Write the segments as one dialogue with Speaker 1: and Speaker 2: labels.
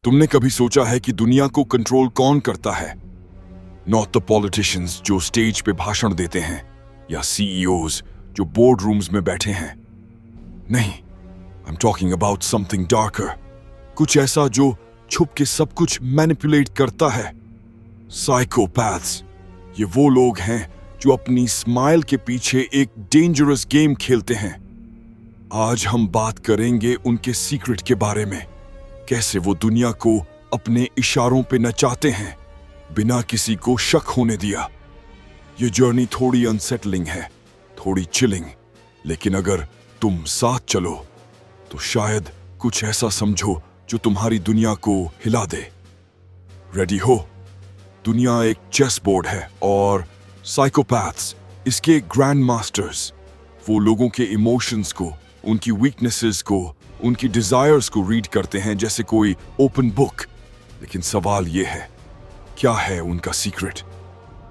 Speaker 1: तुमने कभी सोचा है कि दुनिया को कंट्रोल कौन करता है? नॉट द पॉलिटिशियंस जो स्टेज पे भाषण देते हैं या सीईओज जो बोर्ड रूम्स में बैठे हैं। नहीं, I am talking about something darker, कुछ ऐसा जो छुप के सब कुछ मैनिपुलेट करता है। साइकोपैथ्स, ये वो लोग हैं जो अपनी स्माइल के पीछे एक डेंजरस गेम खेलते हैं। आज हम बात करेंगे उनके सीक्रेट के बारे में, कैसे वो दुनिया को अपने इशारों पे नचाते हैं बिना किसी को शक होने दिया। ये जर्नी थोड़ी अनसेटलिंग है, थोड़ी चिलिंग, लेकिन अगर तुम साथ चलो तो शायद कुछ ऐसा समझो जो तुम्हारी दुनिया को हिला दे। रेडी हो? दुनिया एक चेस बोर्ड है और साइकोपैथ्स इसके ग्रैंड मास्टर्स। वो लोगों के इमोशंस को, उनकी वीकनेसेस को, उनकी डिजायर्स को रीड करते हैं जैसे कोई ओपन बुक। लेकिन सवाल ये है, क्या है उनका सीक्रेट?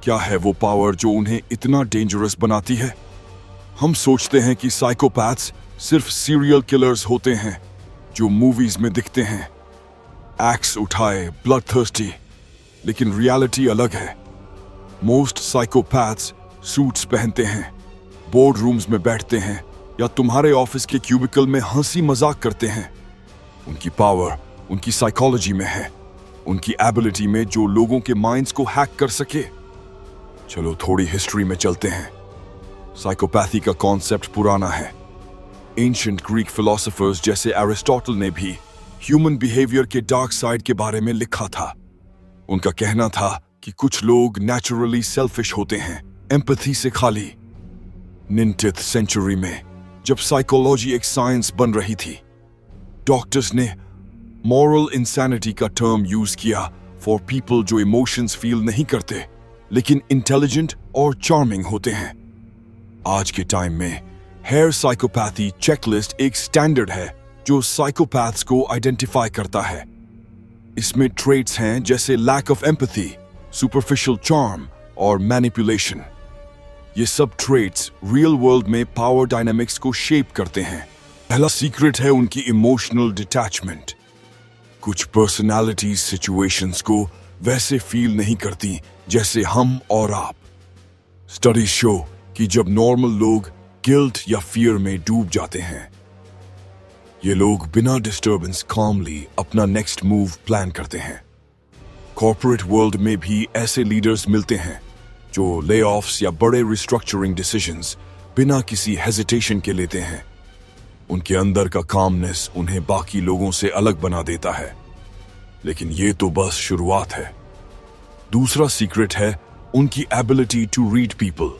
Speaker 1: क्या है वो पावर जो उन्हें इतना डेंजरस बनाती है? हम सोचते हैं कि साइकोपैथ्स सिर्फ सीरियल किलर्स होते हैं जो मूवीज में दिखते हैं, एक्स उठाए, ब्लडथर्स्टी, लेकिन रियलिटी अलग है। मोस्ट साइकोपैथ्स सूट्स पहनते हैं, बोर्ड रूम्स में बैठते हैं या तुम्हारे ऑफिस के क्यूबिकल में हंसी मजाक करते हैं। उनकी पावर उनकी साइकोलॉजी में है, उनकी एबिलिटी में जो लोगों के माइंड्स को हैक कर सके। चलो थोड़ी हिस्ट्री में चलते हैं। साइकोपैथी का कॉन्सेप्ट पुराना है। एंशिएंट ग्रीक फिलोसोफर्स जैसे एरिस्टोटल ने भी ह्यूमन बिहेवियर के डार्क साइड के बारे में लिखा था। उनका कहना था कि कुछ लोग नेचुरली सेल्फिश होते हैं, एम्पैथी से खाली। 19th सेंचुरी में जब साइकोलॉजी एक साइंस बन रही थी, डॉक्टर्स ने मॉरल इंसैनिटी का टर्म यूज किया फॉर पीपल जो इमोशंस फील नहीं करते लेकिन इंटेलिजेंट और चार्मिंग होते हैं। आज के टाइम में हेयर साइकोपैथी चेकलिस्ट एक स्टैंडर्ड है जो साइकोपैथ्स को आइडेंटिफाई करता है। इसमें ट्रेट्स हैं जैसे lack of empathy, superficial charm और मैनिपुलेशन। ये सब ट्रेट्स रियल वर्ल्ड में पावर डायनामिक्स को शेप करते हैं। पहला सीक्रेट है उनकी इमोशनल डिटैचमेंट। कुछ पर्सनालिटीज सिचुएशंस को वैसे फील नहीं करती जैसे हम और आप। स्टडीज शो कि जब नॉर्मल लोग गिल्ट या फियर में डूब जाते हैं, ये लोग बिना डिस्टर्बेंस कामली अपना नेक्स्ट मूव प्लान करते हैं। कॉर्पोरेट वर्ल्ड में भी ऐसे लीडर्स मिलते हैं जो ले-ऑफ्स या बड़े रिस्ट्रक्चरिंग डिसीजंस बिना किसी हेजिटेशन के लेते हैं। उनके अंदर का कामनेस उन्हें बाकी लोगों से अलग बना देता है। लेकिन ये तो बस शुरुआत है। दूसरा सीक्रेट है उनकी एबिलिटी टू रीड पीपल।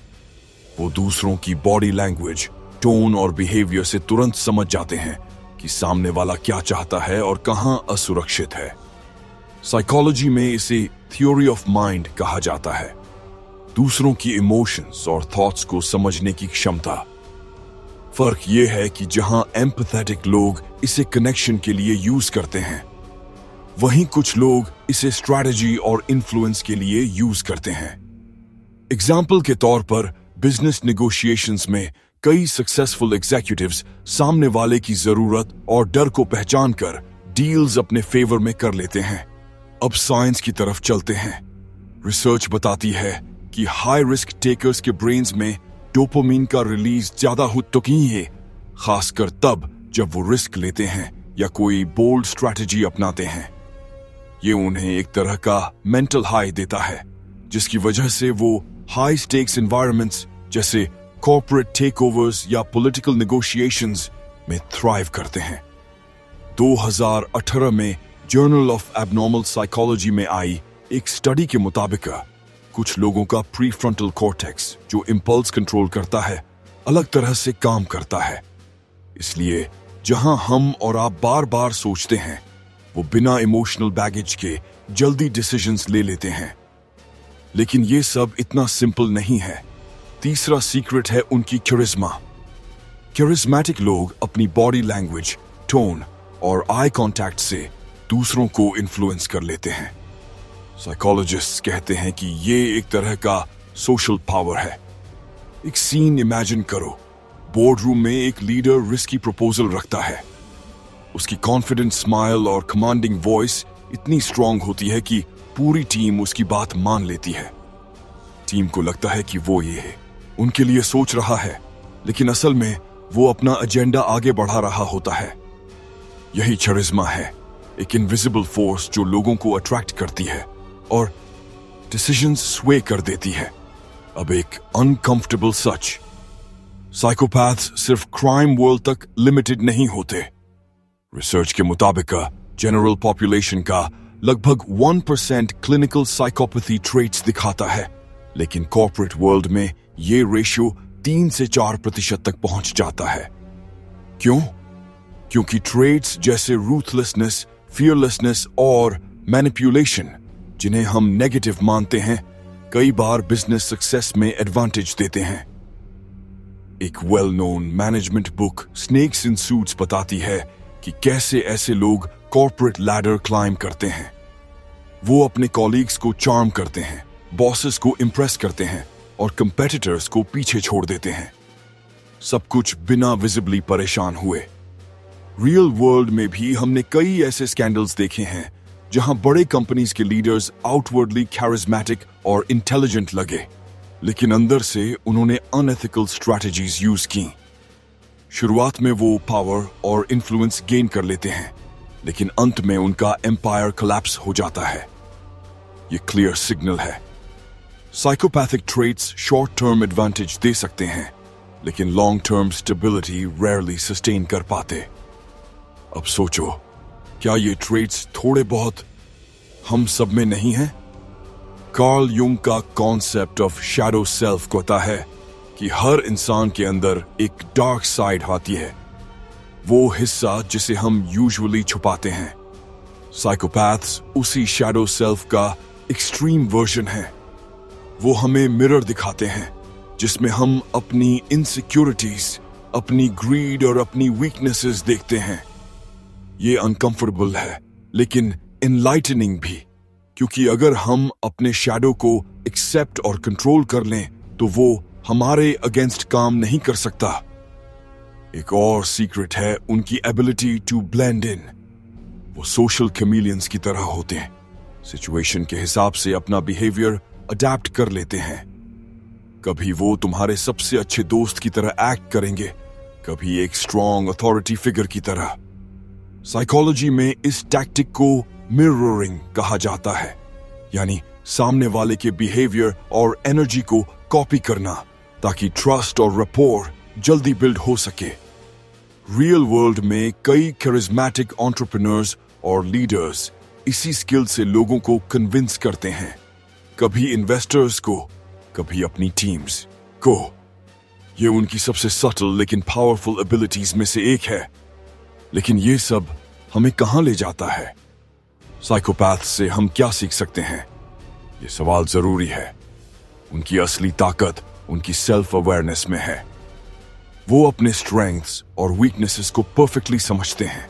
Speaker 1: वो दूसरों की बॉडी लैंग्वेज, टोन और बिहेवियर से तुरंत समझ जाते हैं कि सामने वाला क्या चाहता है और कहां असुरक्षित है। साइकोलॉजी में इसे थ्योरी ऑफ माइंड कहा जाता है। दूसरों की इमोशंस और थॉट्स को समझने की क्षमता। फर्क यह है कि जहां एम्पैथेटिक लोग इसे कनेक्शन के लिए यूज करते हैं, वहीं कुछ लोग इसे स्ट्रैटेजी और इन्फ्लुएंस के लिए यूज करते हैं। एग्जाम्पल के तौर पर बिजनेस नेगोशिएशंस में कई सक्सेसफुल एग्जीक्यूटिव्स सामने वाले की जरूरत और डर को पहचान कर डील्स अपने फेवर में कर लेते हैं। अब साइंस की तरफ चलते हैं। रिसर्च बताती है कि हाई रिस्क टेकर्स के ब्रेन्स में डोपामिन का रिलीज ज्यादा होता है, खासकर तब जब वो रिस्क लेते हैं या कोई बोल्ड स्ट्रैटेजी अपनाते हैं। ये उन्हें एक तरह का मेंटल हाई देता है, जिसकी वजह से वो हाई स्टेक्स एनवायरनमेंट्स जैसे कॉर्पोरेट टेकओवर्स या पॉलिटिकल नेगोशिएशंस में थ्राइव करते हैं। 2018 में जर्नल ऑफ एबनॉर्मल साइकोलॉजी में आई एक स्टडी के मुताबिक कुछ लोगों का प्रीफ्रंटल कॉर्टेक्स जो इंपल्स कंट्रोल करता है, अलग तरह से काम करता है। इसलिए जहां हम और आप बार बार सोचते हैं, वो बिना इमोशनल बैगेज के जल्दी डिसीजंस ले लेते हैं। लेकिन ये सब इतना सिंपल नहीं है। तीसरा सीक्रेट है उनकी कैरिज्मा। कैरिज्मेटिक लोग अपनी बॉडी लैंग्वेज, टोन और आई कांटेक्ट से दूसरों को इन्फ्लुएंस कर लेते हैं। साइकोलॉजिस्ट्स कहते हैं कि ये एक तरह का सोशल पावर है। एक सीन इमेजिन करो, बोर्ड रूम में एक लीडर रिस्की प्रपोजल रखता है। उसकी कॉन्फिडेंट स्माइल और कमांडिंग वॉइस इतनी स्ट्रांग होती है कि पूरी टीम उसकी बात मान लेती है। टीम को लगता है कि वो ये है, उनके लिए सोच रहा है, लेकिन असल में वो अपना एजेंडा आगे बढ़ा रहा होता है। यही चरिज्मा है, एक इनविजिबल फोर्स जो लोगों को अट्रैक्ट करती है और डिसीजंस स्वे कर देती है। अब एक अनकंफर्टेबल सच, साइकोपैथ्स सिर्फ क्राइम वर्ल्ड तक लिमिटेड नहीं होते। रिसर्च के मुताबिक जनरल पॉपुलेशन का लगभग 1% क्लिनिकल साइकोपैथी ट्रेट्स दिखाता है, लेकिन कॉर्पोरेट वर्ल्ड में ये रेशियो 3 से 4% तक पहुंच जाता है। क्यों? क्योंकि ट्रेट्स जैसे रूथलेसनेस, फियरलेसनेस और मैनिपुलेशन, जिन्हें हम नेगेटिव मानते हैं, कई बार बिजनेस सक्सेस में एडवांटेज देते हैं। एक well known management book snakes in suits बताती है कि कैसे ऐसे लोग कॉर्पोरेट लैडर क्लाइम करते हैं। वो अपने कॉलीग्स को चार्म करते हैं, बॉसेस को इंप्रेस करते हैं और कंपेटिटर्स को पीछे छोड़ देते हैं, सब कुछ बिना विजिबली परेशान हुए। रियल वर्ल्ड में भी हमने कई ऐसे स्कैंडल्स देखे हैं जहां बड़े कंपनीज के लीडर्स आउटवर्डली कैरिज्मेटिक और इंटेलिजेंट लगे, लेकिन अंदर से उन्होंने अनएथिकल स्ट्रैटेजीज यूज की। शुरुआत में वो पावर और इन्फ्लुएंस गेन कर लेते हैं, लेकिन अंत में उनका एम्पायर कोलैप्स हो जाता है। ये क्लियर सिग्नल है। Psychopathic traits short term advantage दे सकते हैं, लेकिन long term stability rarely sustain कर पाते। अब सोचो, क्या ये ट्रेट्स थोड़े बहुत हम सब में नहीं हैं? कार्ल युंग का कॉन्सेप्ट ऑफ शैडो सेल्फ कहता है कि हर इंसान के अंदर एक डार्क साइड आती है, वो हिस्सा जिसे हम यूजुअली छुपाते हैं। साइकोपैथ्स उसी शैडो सेल्फ का एक्सट्रीम वर्जन है। वो हमें मिरर दिखाते हैं जिसमें हम अपनी इनसिक्योरिटीज, अपनी ग्रीड और अपनी वीकनेसेस देखते हैं। ये अनकंफर्टेबल है, लेकिन एनलाइटनिंग भी, क्योंकि अगर हम अपने शैडो को एक्सेप्ट और कंट्रोल कर लें तो वो हमारे अगेंस्ट काम नहीं कर सकता। एक और सीक्रेट है उनकी एबिलिटी टू ब्लेंड इन। वो सोशल कैमिलियंस की तरह होते हैं, सिचुएशन के हिसाब से अपना बिहेवियर अडैप्ट कर लेते हैं। कभी वो तुम्हारे सबसे अच्छे दोस्त की तरह एक्ट करेंगे, कभी एक स्ट्रॉन्ग अथॉरिटी फिगर की तरह। साइकोलॉजी में इस टैक्टिक को मिररिंग कहा जाता है, यानी सामने वाले के बिहेवियर और एनर्जी को कॉपी करना ताकि ट्रस्ट और रैपोर जल्दी बिल्ड हो सके। रियल वर्ल्ड में कई कैरिज्मेटिक एंटरप्रेन्योर्स और लीडर्स इसी स्किल से लोगों को कन्विंस करते हैं, कभी इन्वेस्टर्स को, कभी अपनी टीम्स को। ये उनकी सबसे सटल लेकिन पावरफुल एबिलिटीज में से एक है। लेकिन ये सब हमें कहां ले जाता है? साइकोपैथ से हम क्या सीख सकते हैं? ये सवाल जरूरी है। उनकी असली ताकत उनकी सेल्फ अवेयरनेस में है। वो अपने स्ट्रेंथ्स और वीकनेसेस को परफेक्टली समझते हैं।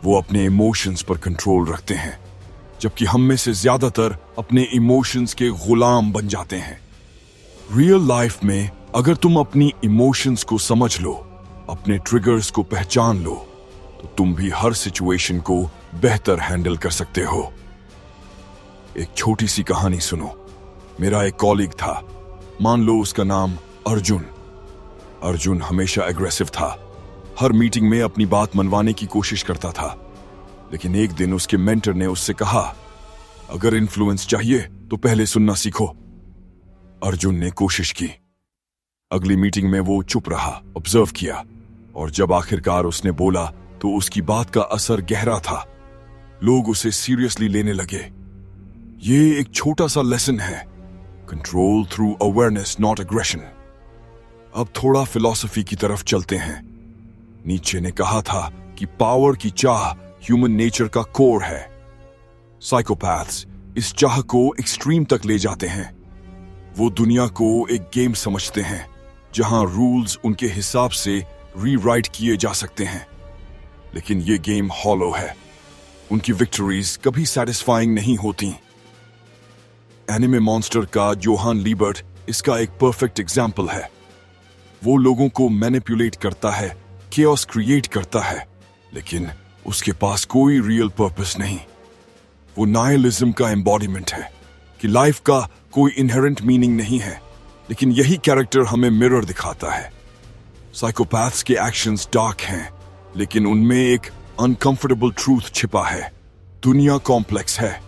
Speaker 1: वो अपने इमोशंस पर कंट्रोल रखते हैं, जबकि हम में से ज्यादातर अपने इमोशंस के गुलाम बन जाते हैं। रियल लाइफ में अगर तुम अपनी इमोशंस को समझ लो, अपने ट्रिगर्स को पहचान लो, तो तुम भी हर सिचुएशन को बेहतर हैंडल कर सकते हो। एक छोटी सी कहानी सुनो। मेरा एक कॉलीग था, मान लो उसका नाम अर्जुन। अर्जुन हमेशा एग्रेसिव था, हर मीटिंग में अपनी बात मनवाने की कोशिश करता था। लेकिन एक दिन उसके मेंटर ने उससे कहा, अगर इन्फ्लुएंस चाहिए तो पहले सुनना सीखो। अर्जुन ने कोशिश की। अगली मीटिंग में वो चुप रहा, ऑब्जर्व किया, और जब आखिरकार उसने बोला तो उसकी बात का असर गहरा था। लोग उसे सीरियसली लेने लगे। ये एक छोटा सा लेसन है, control through awareness not aggression. अब थोड़ा फिलॉसफी की तरफ चलते हैं। नीचे ने कहा था कि पावर की चाह ह्यूमन नेचर का कोर है। साइकोपैथ्स इस चाह को एक्सट्रीम तक ले जाते हैं। वो दुनिया को एक गेम समझते हैं जहां रूल्स उनके हिसाब से रीराइट किए जा सकते हैं, लेकिन ये गेम हॉलो है। उनकी विक्ट्रीज कभी सैटिस्फाइंग नहीं होती। एनिमे मॉन्स्टर का जोहान लीबर्ट इसका एक परफेक्ट एग्जाम्पल है। वो लोगों को मैनिपुलेट करता है, केओस क्रिएट करता है, लेकिन उसके पास कोई रियल पर्पस नहीं। वो नाइलिज्म का एम्बॉडीमेंट है कि लाइफ का कोई इनहेरेंट मीनिंग नहीं है, लेकिन यही कैरेक्टर हमें मिरर दिखाता है। साइकोपैथ्स के एक्शंस डार्क हैं, लेकिन उनमें एक अनकंफर्टेबल ट्रूथ छिपा है। दुनिया कॉम्प्लेक्स है।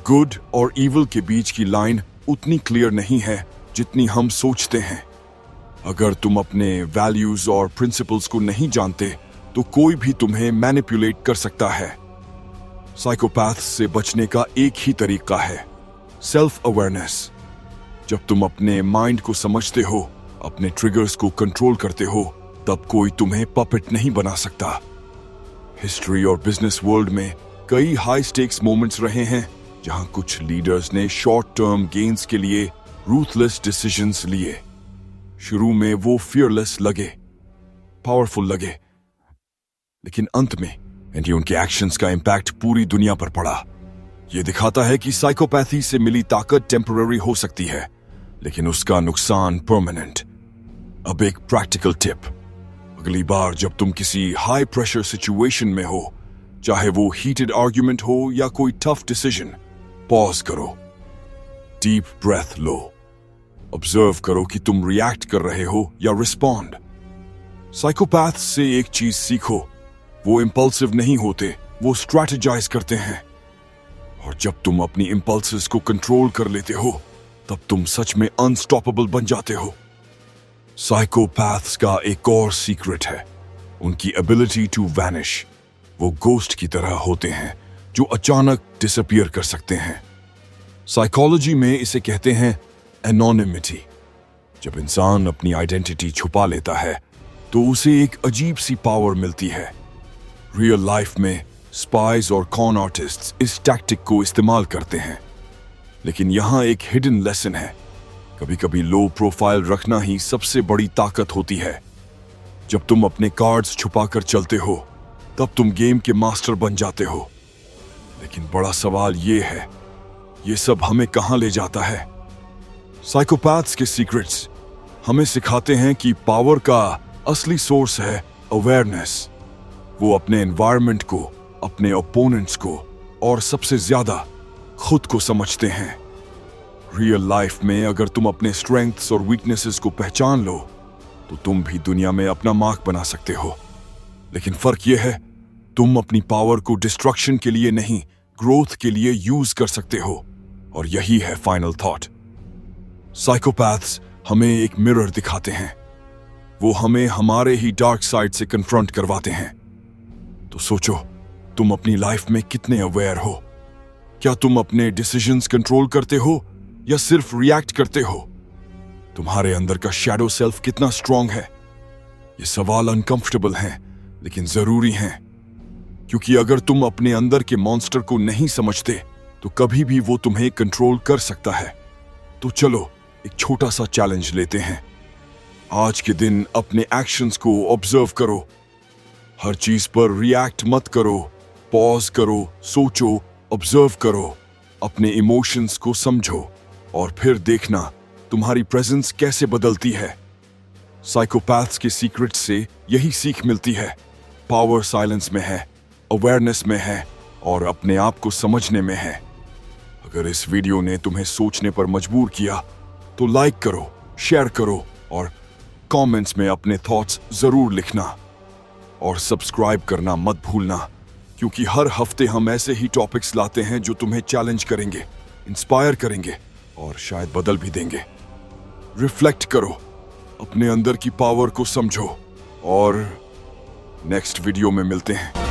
Speaker 1: गुड और इविल के बीच की लाइन उतनी क्लियर नहीं है जितनी हम सोचते हैं। अगर तुम अपने वैल्यूज और प्रिंसिपल्स को नहीं जानते तो कोई भी तुम्हें मैनिपुलेट कर सकता है। साइकोपैथ्स से बचने का एक ही तरीका है, सेल्फ अवेयरनेस। जब तुम अपने माइंड को समझते हो, अपने ट्रिगर्स को कंट्रोल करते हो, तब कोई तुम्हें पपेट नहीं बना सकता। हिस्ट्री और बिजनेस वर्ल्ड में कई हाई स्टेक्स मोमेंट्स रहे हैं जहां कुछ लीडर्स ने शॉर्ट टर्म गेन्स के लिए रूथलेस डिसीजंस लिए। शुरू में वो फियरलेस लगे, पावरफुल लगे, लेकिन अंत में उनके एक्शंस का इंपैक्ट पूरी दुनिया पर पड़ा। ये दिखाता है कि साइकोपैथी से मिली ताकत टेम्पररी हो सकती है, लेकिन उसका नुकसान परमानेंट। अब एक प्रैक्टिकल टिप, अगली बार जब तुम किसी हाई प्रेशर सिचुएशन में हो, चाहे वो हीटेड आर्ग्यूमेंट हो या कोई टफ डिसीजन, पॉज करो, डीप ब्रेथ लो, ऑब्जर्व करो कि तुम रिएक्ट कर रहे हो या रिस्पॉन्ड। साइकोपैथ से एक चीज सीखो, वो इंपल्सिव नहीं होते, वो स्ट्रैटेजाइज करते हैं। और जब तुम अपनी इंपल्सेस को कंट्रोल कर लेते हो, तब तुम सच में अनस्टॉपेबल बन जाते हो। साइकोपैथ्स का एक और सीक्रेट है, उनकी एबिलिटी टू वैनिश। वो गोस्ट की तरह होते हैं जो अचानक डिसअपीयर कर सकते हैं। साइकोलॉजी में इसे कहते हैं एनोनिमिटी। जब इंसान अपनी आइडेंटिटी छुपा लेता है तो उसे एक अजीब सी पावर मिलती है। रियल लाइफ में स्पाइज और कॉन आर्टिस्ट्स इस टैक्टिक को इस्तेमाल करते हैं, लेकिन यहां एक हिडन लेसन है। कभी कभी लो प्रोफाइल रखना ही सबसे बड़ी ताकत होती है। जब तुम अपने कार्ड्स छुपाकर चलते हो, तब तुम गेम के मास्टर बन जाते हो। लेकिन बड़ा सवाल यह है, ये सब हमें कहां ले जाता है? साइकोपैथ्स के सीक्रेट्स हमें सिखाते हैं कि पावर का असली सोर्स है अवेयरनेस। वो अपने एनवायरनमेंट को, अपने ओपोनेंट्स को और सबसे ज्यादा खुद को समझते हैं। रियल लाइफ में अगर तुम अपने स्ट्रेंथ्स और वीकनेसेस को पहचान लो, तो तुम भी दुनिया में अपना मार्क बना सकते हो। लेकिन फर्क यह है, तुम अपनी पावर को डिस्ट्रक्शन के लिए नहीं, ग्रोथ के लिए यूज कर सकते हो। और यही है फाइनल थॉट। साइकोपैथ्स हमें एक मिरर दिखाते हैं। वो हमें हमारे ही डार्क साइड से कन्फ्रंट करवाते हैं। तो सोचो, तुम अपनी लाइफ में कितने अवेयर हो? क्या तुम अपने डिसीजंस कंट्रोल करते हो या सिर्फ रिएक्ट करते हो? तुम्हारे अंदर का शैडो सेल्फ कितना स्ट्रांग है? ये सवाल अनकंफर्टेबल हैं, लेकिन जरूरी हैं, क्योंकि अगर तुम अपने अंदर के मॉन्स्टर को नहीं समझते तो कभी भी वो तुम्हें कंट्रोल कर सकता है। तो चलो एक छोटा सा चैलेंज लेते हैं। आज के दिन अपने एक्शंस को ऑब्जर्व करो। हर चीज पर रिएक्ट मत करो, पॉज करो, सोचो, ऑब्जर्व करो, अपने इमोशंस को समझो और फिर देखना तुम्हारी प्रेजेंस कैसे बदलती है। साइकोपैथ्स के सीक्रेट से यही सीख मिलती है। पावर साइलेंस में है, अवेयरनेस में है और अपने आप को समझने में है। अगर इस वीडियो ने तुम्हें सोचने पर मजबूर किया तो लाइक करो, शेयर करो और कमेंट्स में अपने थॉट्स जरूर लिखना। और सब्सक्राइब करना मत भूलना, क्योंकि हर हफ्ते हम ऐसे ही टॉपिक्स लाते हैं जो तुम्हें चैलेंज करेंगे, इंस्पायर करेंगे और शायद बदल भी देंगे। रिफ्लेक्ट करो, अपने अंदर की पावर को समझो और नेक्स्ट वीडियो में मिलते हैं।